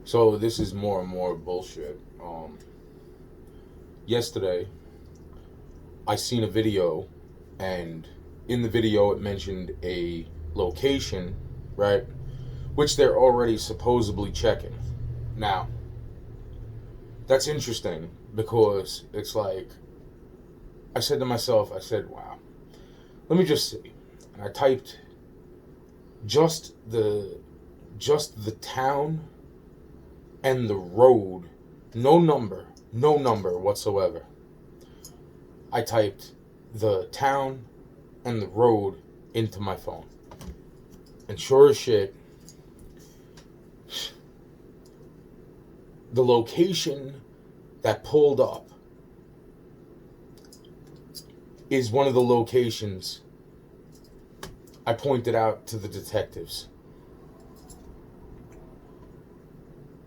So this is more and more bullshit. Yesterday, I seen a video, and in the video it mentioned a location, right? Which they're already supposedly checking. Now, that's interesting because it's like, I said to myself, I said, wow, let me just see. And I typed just the town and the road, no number whatsoever. I typed the town and the road into my phone. And sure as shit, the location that pulled up is one of the locations I pointed out to the detectives.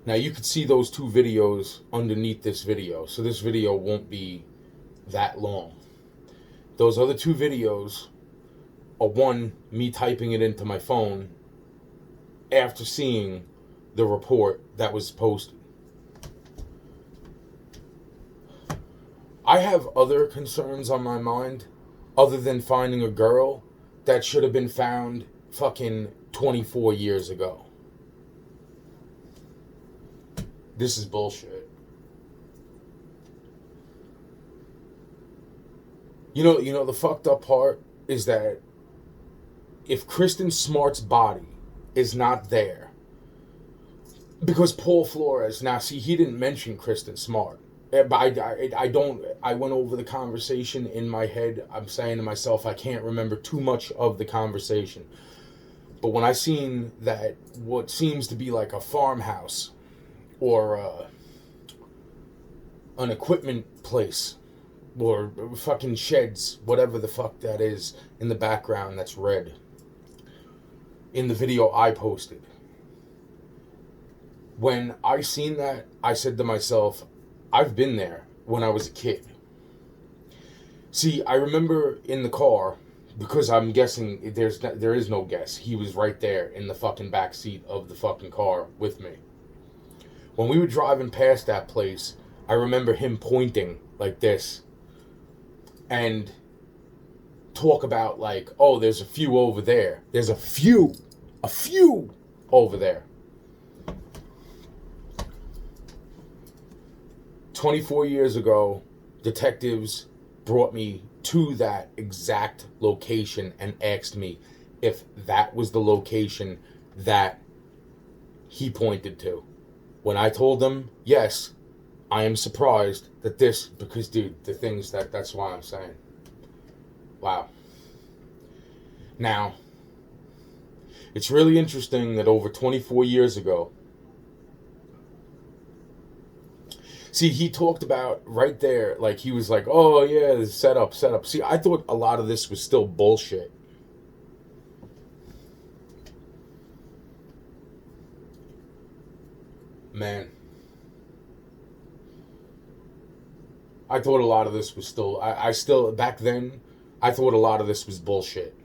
Now you could see those two videos underneath this video, so this video won't be that long. Those other two videos are one, me typing it into my phone after seeing the report that was posted. I have other concerns on my mind other than finding a girl that should have been found fucking 24 years ago. This is bullshit. You know the fucked up part is that if Kristin Smart's body is not there, because Paul Flores, now see, he didn't mention Kristin Smart. But I went over the conversation in my head. I'm saying to myself, I can't remember too much of the conversation. But when I seen that what seems to be like a farmhouse or an equipment place or fucking sheds, whatever the fuck that is in the background that's red, in the video I posted, when I seen that, I said to myself, I've been there when I was a kid. See, I remember in the car, because I'm guessing there is no guess. He was right there in the fucking back seat of the fucking car with me. When we were driving past that place, I remember him pointing like this and talk about like, oh, there's a few over there. There's a few over there. 24 years ago, detectives brought me to that exact location and asked me if that was the location that he pointed to. When I told them, yes, I am surprised that this, because dude, the things that's why I'm saying. Wow. Now, it's really interesting that over 24 years ago, see, he talked about right there, like he was like, oh yeah, set up. See, I thought a lot of this was still bullshit. Man. I thought a lot of this was still, I still, back then, I thought a lot of this was bullshit.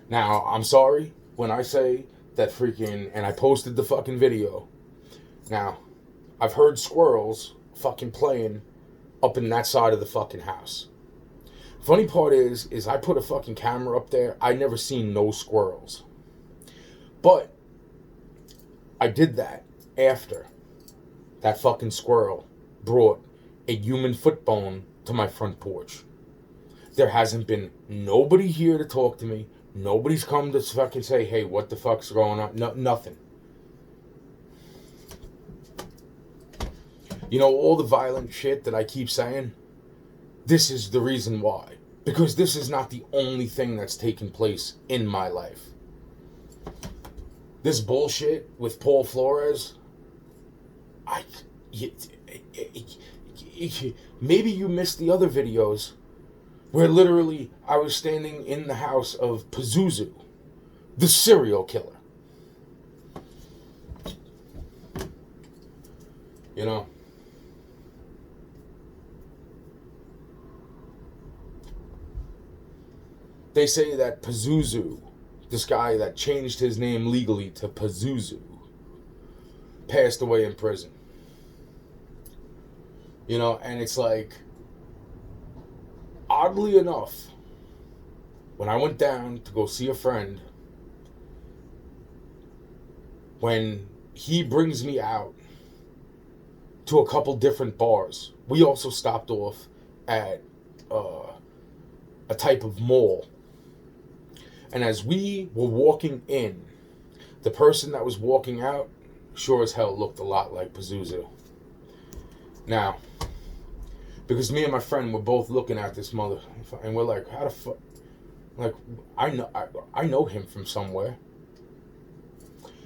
Now, I'm sorry when I say that freaking, and I posted the fucking video. Now, I've heard squirrels fucking playing up in that side of the fucking house. Funny part is I put a fucking camera up there. I never seen no squirrels. But I did that after that fucking squirrel brought a human foot bone to my front porch. There hasn't been nobody here to talk to me. Nobody's come to fucking say, hey, what the fuck's going on? No, nothing. You know, all the violent shit that I keep saying, this is the reason why. Because this is not the only thing that's taken place in my life. This bullshit with Paul Flores, maybe you missed the other videos where literally I was standing in the house of Pazuzu, the serial killer. You know? They say that Pazuzu this guy that changed his name legally to Pazuzu, passed away in prison. You know, and it's like, oddly enough, when I went down to go see a friend, when he brings me out to a couple different bars, we also stopped off at a type of mall. And as we were walking in, the person that was walking out sure as hell looked a lot like Pazuzu. Now, because me and my friend were both looking at this mother, and we're like, how the fuck? Like, I know him from somewhere.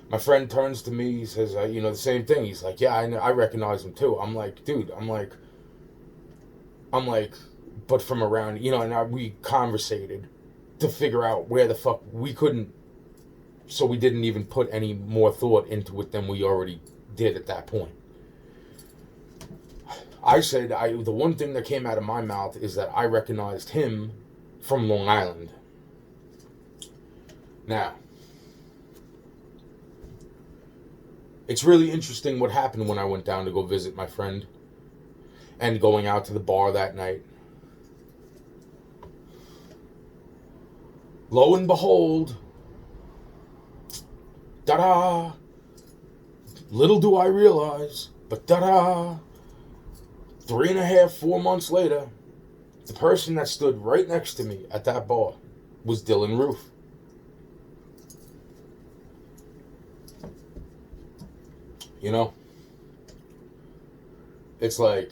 My friend turns to me, he says, the same thing. He's like, yeah, I recognize him too. I'm like, dude, I'm like, but from around, and we conversated to figure out where the fuck we couldn't, so we didn't even put any more thought into it than we already did at that point. I said, the one thing that came out of my mouth is that I recognized him from Long Island. Now, it's really interesting what happened when I went down to go visit my friend and going out to the bar that night. Lo and behold, da-da, little do I realize, but da-da, 3.5, 4 months later, the person that stood right next to me at that bar was Dylan Roof. You know, it's like,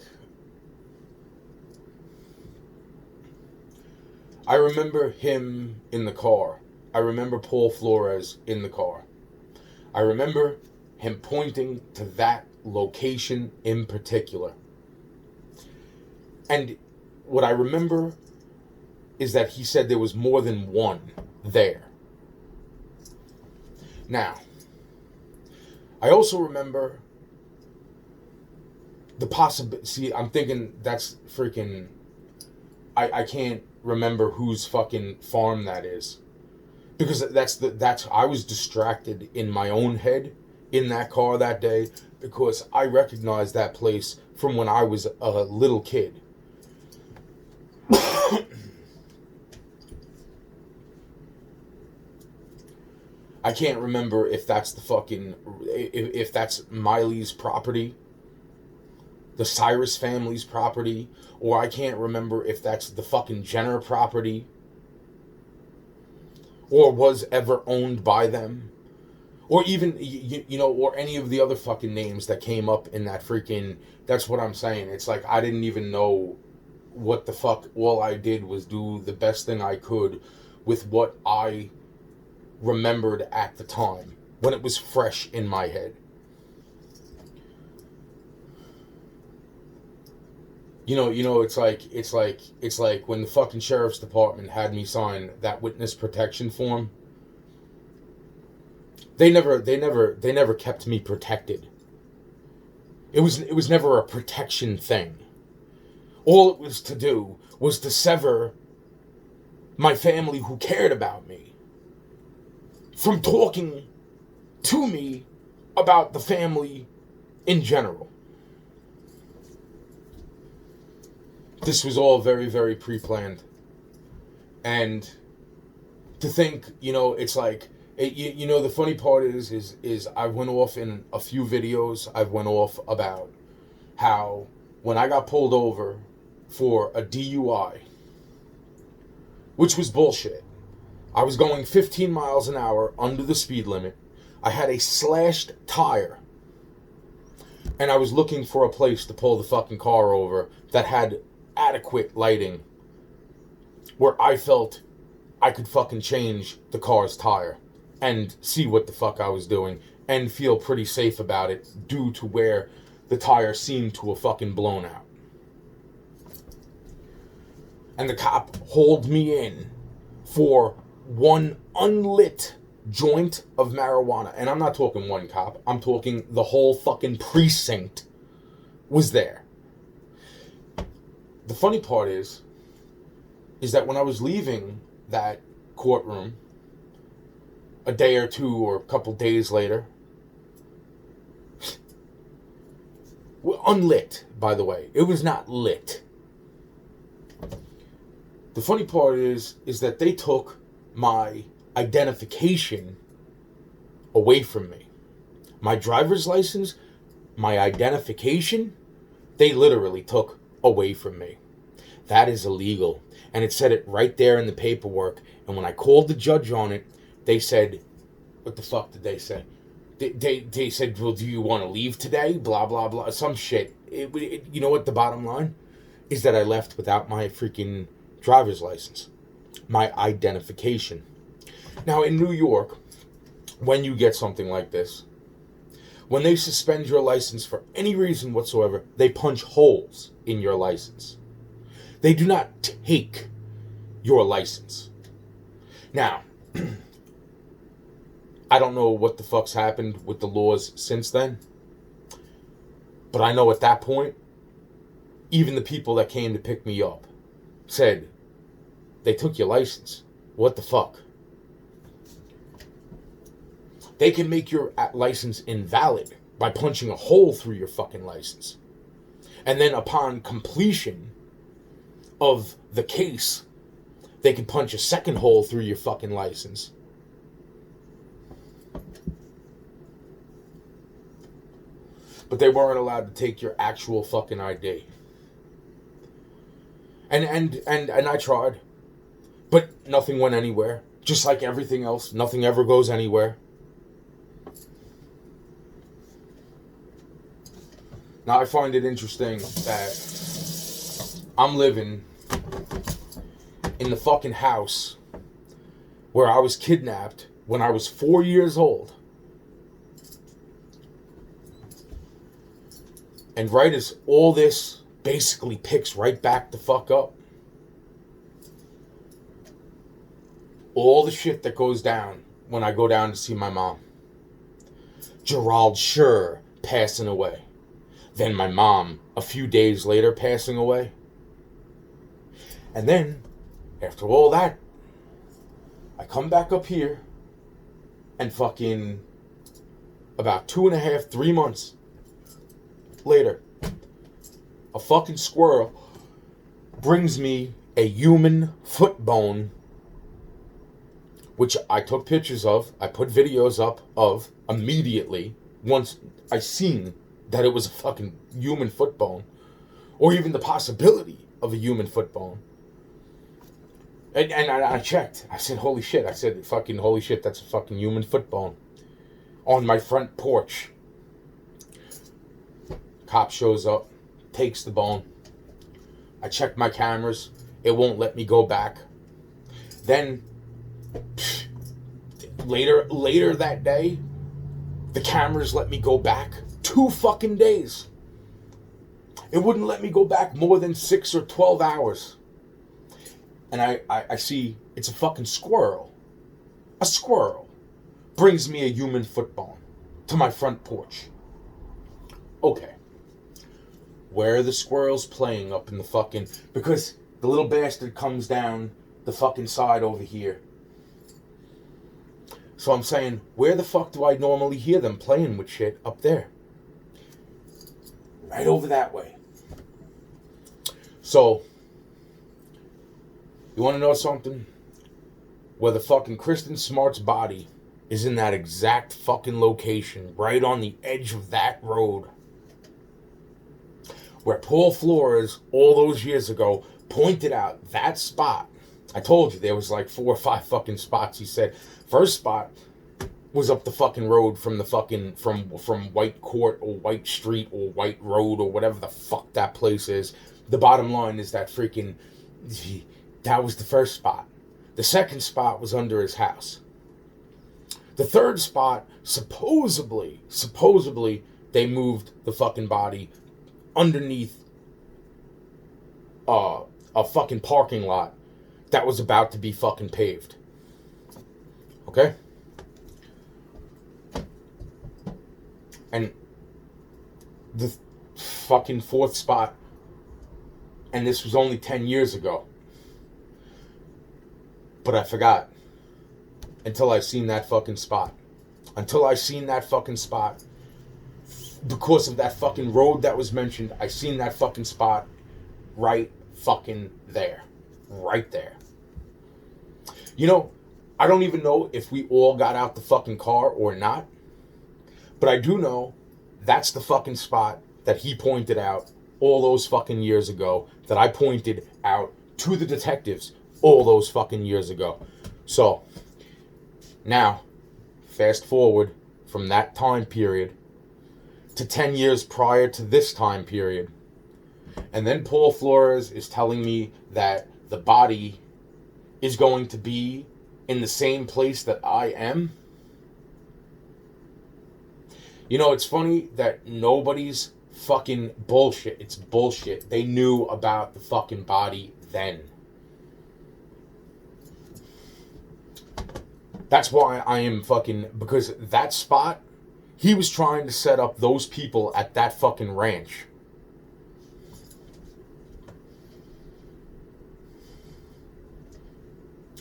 I remember him in the car. I remember Paul Flores in the car. I remember him pointing to that location in particular. And what I remember is that he said there was more than one there. Now, I also remember the possibility. See, I'm thinking that's freaking. I can't remember whose fucking farm that is, because I was distracted in my own head in that car that day, because I recognized that place from when I was a little kid. I can't remember if that's the fucking, if that's Miley's property, the Cyrus family's property, or I can't remember if that's the fucking Jenner property, or was ever owned by them, or even, or any of the other fucking names that came up in that freaking, that's what I'm saying. It's like, I didn't even know what the fuck. All I did was do the best thing I could with what I remembered at the time, when it was fresh in my head. It's like when the fucking sheriff's department had me sign that witness protection form. They never kept me protected. It was never a protection thing. All it was to do was to sever my family who cared about me from talking to me about the family in general. This was all very, very pre-planned. And to think, it's like, the funny part is I went off in a few videos, I went off about how when I got pulled over for a DUI, which was bullshit, I was going 15 miles an hour under the speed limit. I had a slashed tire. And I was looking for a place to pull the fucking car over that had adequate lighting where I felt I could fucking change the car's tire and see what the fuck I was doing and feel pretty safe about it due to where the tire seemed to have fucking blown out. And the cop hauled me in for one unlit joint of marijuana. And I'm not talking one cop. I'm talking the whole fucking precinct was there. The funny part is that when I was leaving that courtroom, a day or two or a couple days later, unlit, by the way. It was not lit. The funny part is that they took my identification away from me. My driver's license, my identification, they literally took away from me. That is illegal. And it said it right there in the paperwork. And when I called the judge on it, they said, what the fuck did they say? They said, well, do you want to leave today? Blah, blah, blah. Some shit. You know what the bottom line is? That I left without my freaking driver's license. My identification. Now, in New York, when you get something like this, when they suspend your license for any reason whatsoever, they punch holes in your license. They do not take your license. Now, I don't know what the fuck's happened with the laws since then. But I know at that point, even the people that came to pick me up said, they took your license. What the fuck? They can make your license invalid by punching a hole through your fucking license. And then upon completion of the case, they can punch a second hole through your fucking license. But they weren't allowed to take your actual fucking ID. And I tried. But nothing went anywhere. Just like everything else, nothing ever goes anywhere. Now I find it interesting that I'm living in the fucking house where I was kidnapped when I was 4 years old. And right as all this basically picks right back the fuck up, all the shit that goes down when I go down to see my mom. Gerald Schur passing away. Then my mom, a few days later, passing away. And then, after all that, I come back up here and fucking about 2.5, 3 months later, a fucking squirrel brings me a human foot bone, which I took pictures of, I put videos up of immediately once I seen that it was a fucking human foot bone, or even the possibility of a human foot bone. And I checked. I said, holy shit. I said, fucking holy shit, that's a fucking human foot bone on my front porch. Cop shows up, takes the bone. I check my cameras. It won't let me go back. Then, later that day, the cameras let me go back 2 fucking days. It wouldn't let me go back more than 6 or 12 hours. And I see it's a fucking squirrel. A squirrel brings me a human foot bone to my front porch. Okay. Where are the squirrels playing up in the fucking... Because the little bastard comes down the fucking side over here. So I'm saying, where the fuck do I normally hear them playing with shit up there? Right over that way. So, you want to know something? Where the fucking Kristin Smart's body is in that exact fucking location, right on the edge of that road. Where Paul Flores, all those years ago, pointed out that spot. I told you there was like 4 or 5 fucking spots. He said, first spot was up the fucking road from the fucking, from White Court or White Street or White Road or whatever the fuck that place is. The bottom line is that freaking, that was the first spot. The second spot was under his house. The third spot, supposedly, they moved the fucking body underneath a fucking parking lot that was about to be fucking paved. Okay? And the fucking fourth spot, and this was only 10 years ago, but I forgot. until I seen that fucking spot. Until I seen that fucking spot. Because of that fucking road that was mentioned, I seen that fucking spot right fucking there. Right there. You know, I don't even know if we all got out the fucking car or not. But I do know that's the fucking spot that he pointed out all those fucking years ago. That I pointed out to the detectives all those fucking years ago. So, now, fast forward from that time period to 10 years prior to this time period. And then Paul Flores is telling me that the body is going to be in the same place that I am. You know, it's funny that nobody's fucking bullshit. It's bullshit. They knew about the fucking body then. That's why I am fucking... Because that spot, he was trying to set up those people at that fucking ranch.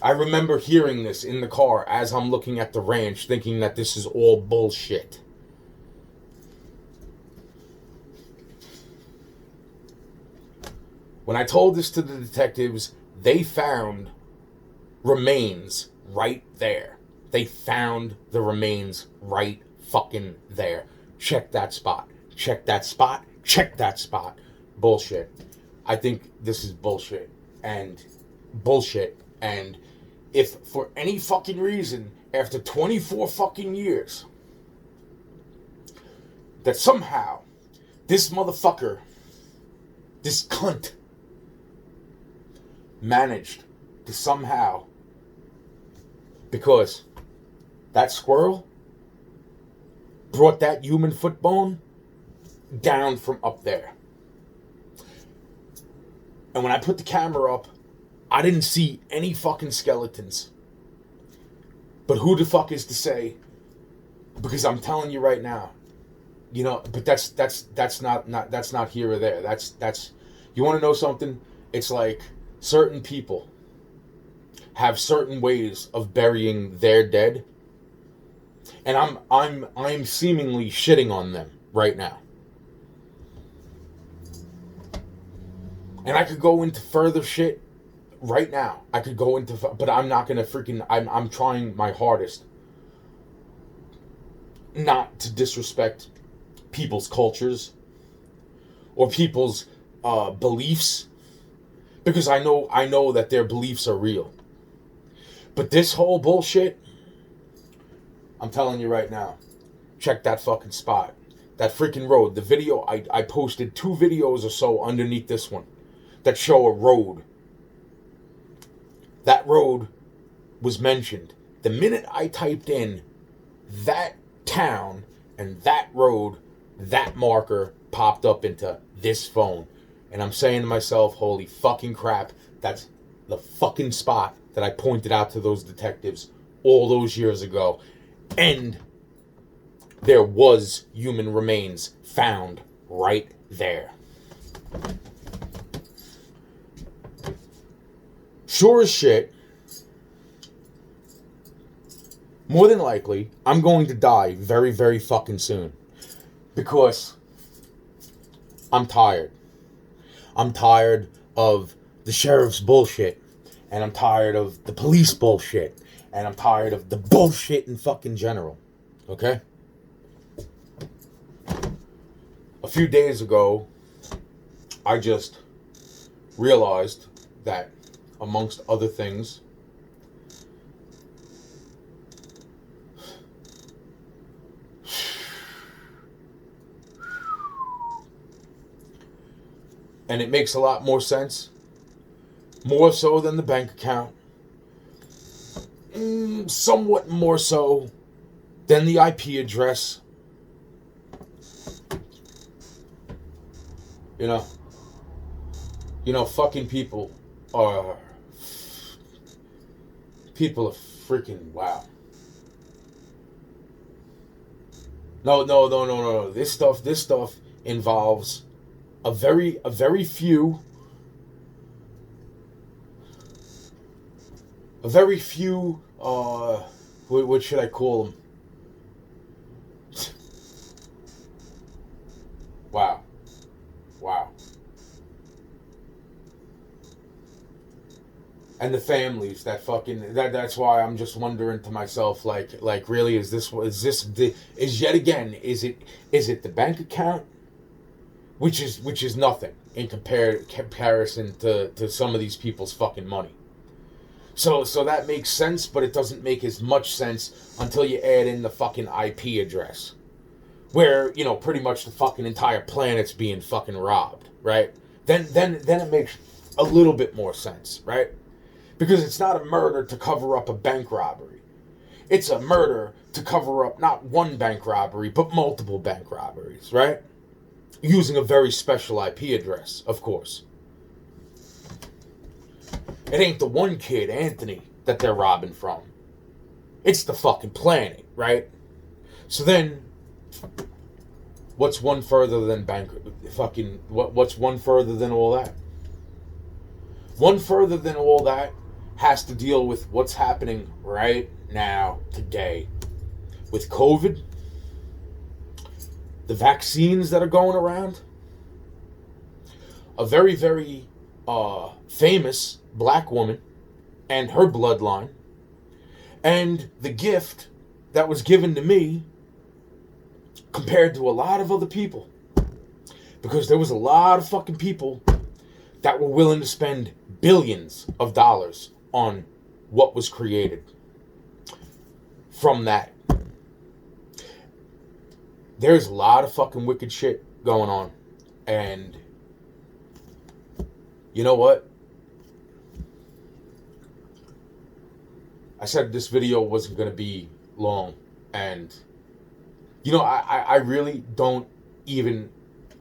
I remember hearing this in the car as I'm looking at the ranch, thinking that this is all bullshit. When I told this to the detectives, they found remains right there. They found the remains right fucking there. Check that spot. Check that spot. Check that spot. Bullshit. I think this is bullshit. And bullshit. And if for any fucking reason, after 24 fucking years, that somehow this motherfucker, this cunt, managed to somehow, because that squirrel brought that human foot bone down from up there. And when I put the camera up, I didn't see any fucking skeletons. But who the fuck is to say? Because I'm telling you right now, you know, but that's not here or there. That's you want to know something? It's like certain people have certain ways of burying their dead, and I'm seemingly shitting on them right now. And I could go into further shit right now. I could go into, but I'm not gonna freaking. I'm trying my hardest not to disrespect people's cultures or people's beliefs, because I know that their beliefs are real. But this whole bullshit, I'm telling you right now, check that fucking spot. That freaking road. The video, I posted 2 videos or so underneath this one that show a road. That road was mentioned. The minute I typed in that town and that road, that marker popped up into this phone. And I'm saying to myself, holy fucking crap, that's the fucking spot that I pointed out to those detectives all those years ago. And there was human remains found right there. Sure as shit, more than likely, I'm going to die very, very fucking soon. Because I'm tired. I'm tired of the sheriff's bullshit. And I'm tired of the police bullshit. And I'm tired of the bullshit in fucking general. Okay? A few days ago, I just realized that, amongst other things, and it makes a lot more sense, more so than the bank account, somewhat more so than the IP address. You know, fucking people are freaking wow. No. This stuff involves a very few What should I call them? Wow. Wow. And the families that fucking that's why I'm just wondering to myself, like really, is yet again, is it the bank account, which is nothing in comparison to some of these people's fucking money. So that makes sense, but it doesn't make as much sense until you add in the fucking IP address, where, you know, pretty much the fucking entire planet's being fucking robbed, right? Then it makes a little bit more sense, right? Because it's not a murder to cover up a bank robbery. It's a murder to cover up not one bank robbery, but multiple bank robberies, right? Using a very special IP address, of course. It ain't the one kid, Anthony, that they're robbing from. It's the fucking planet, right? So then, what's one further than what's one further than all that? One further than all that has to deal with what's happening right now, today, with COVID, the vaccines that are going around, a very, very famous black woman and her bloodline, and the gift that was given to me compared to a lot of other people. Because there was a lot of fucking people that were willing to spend billions of dollars on what was created from that. There's a lot of fucking wicked shit going on. And you know what? I said this video wasn't going to be long. And, you know, I really don't even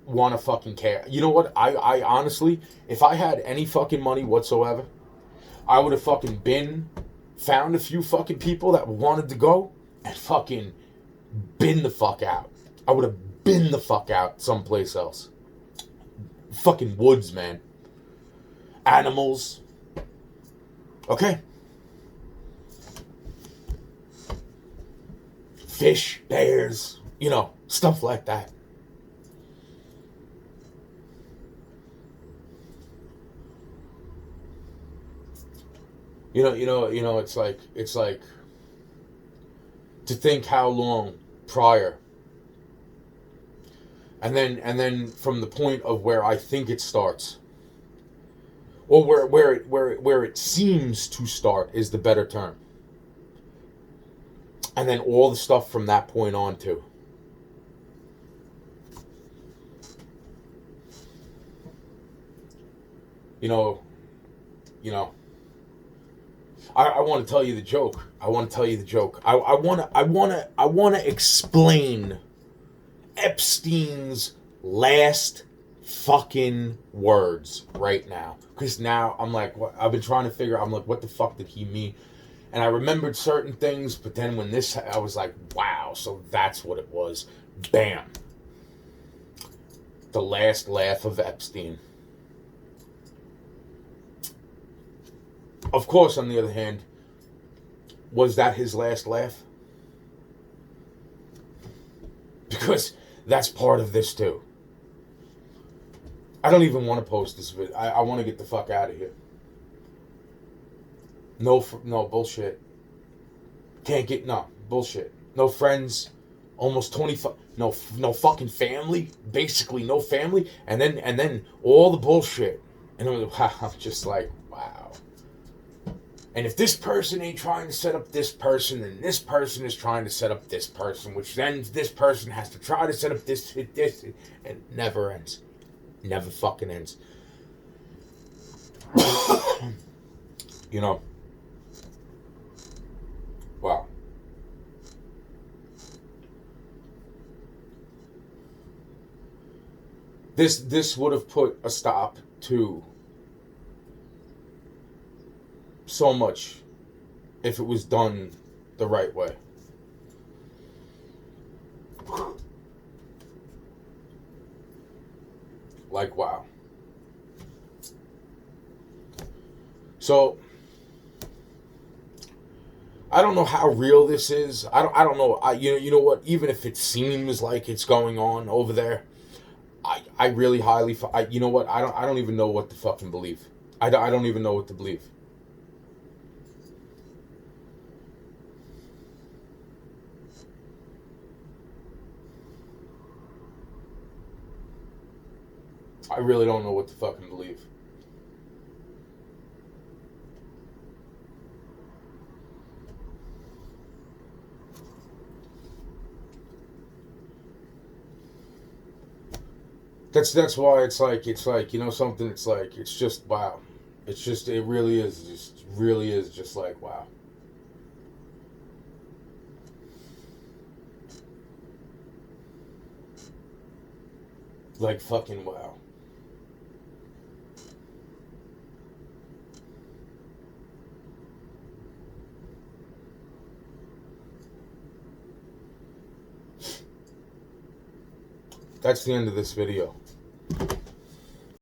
want to fucking care. You know what? I honestly, if I had any fucking money whatsoever, I would have fucking found a few fucking people that wanted to go and fucking been the fuck out. I would have been the fuck out someplace else. Fucking woods, man. Animals. Okay. Fish, bears, you know, stuff like that. You know, it's like to think how long prior, and then from the point of where I think it starts, or where it seems to start is the better term, and then all the stuff from that point on too. You know. I want to tell you the joke. I want to explain Epstein's last fucking words right now. Because now I'm like, what? I've been trying to figure out, I'm like, what the fuck did he mean? And I remembered certain things, but then when this, I was like, wow, so that's what it was. Bam. The last laugh of Epstein. Of course, on the other hand, was that his last laugh? Because that's part of this too. I don't even want to post this video. I want to get the fuck out of here. No bullshit. Bullshit. No friends. Almost 25. No fucking family. Basically no family. And then all the bullshit. And I'm just like, wow. And if this person ain't trying to set up this person, then this person is trying to set up this person, which then this person has to try to set up this, and it never ends. Never fucking ends. You know. Wow. This would have put a stop to so much if it was done the right way. Like, wow. I don't know how real this is. I don't know. You know what? Even if it seems like it's going on over there, I really highly. You know what? I don't even know what to fucking believe. I don't even know what to believe. I really don't know what to fucking believe. That's why it's like you know something. It's like it's just wow. It's just it really is just like wow. Like fucking wow. That's the end of this video.